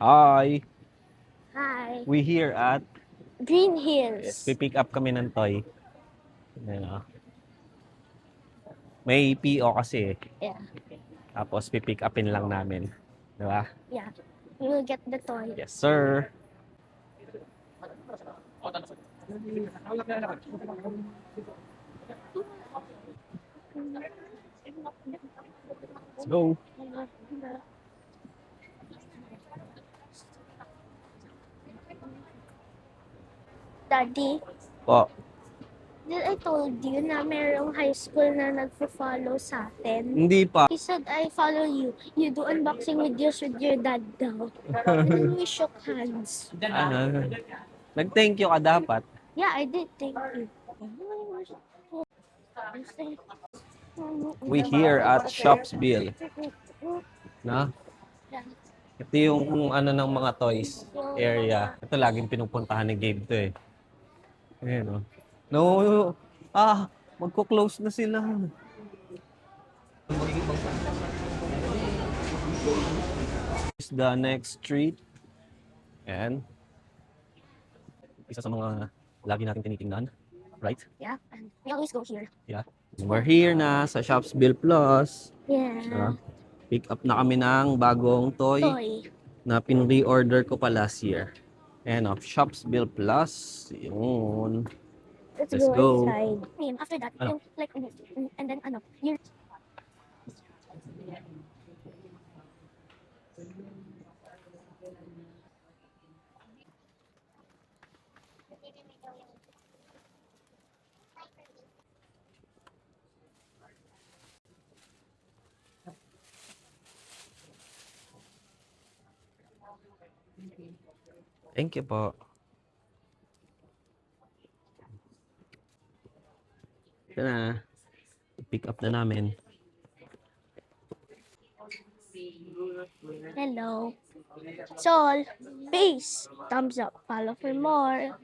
Hi! Hi. We here at Green yes, Hills. pipick up kami ng toy. Ayan, may PO kasi eh. Yeah. Tapos pipick upin lang namin. Di ba? Yeah. We will get the toy. Yes, sir! Let's go! Daddy, Po. did I told you na merong high school na nagpo-follow sa atin? Hindi pa. He said, I follow you. You do unboxing videos with your dad daw. And then we shook hands. Ano? Nag-thank you ka dapat. Yeah, I did. Thank you. We here at Shopsville. Na? Yeah. Ito yung ano ng mga toys area. Ito laging pinupuntahan ni Gabe to eh. Ayan o. No! Magko-close na sila. Is the next street. Ayan. Isa sa mga lagi natin tinitingnan. Right? Yeah. And we always go here. Yeah. We're here na sa Shopsville Plus. Yeah. Pick up na kami ng bagong toy Toy. na pin-reorder ko pa last year. Ayan o, Shopsville Plus. Yun. Let's Let's go go. inside. After that, Ano? yung, like, and then, you Thank you po. Ito na. Pick up na namin. Hello. Sol, peace. Thumbs up. Follow for more.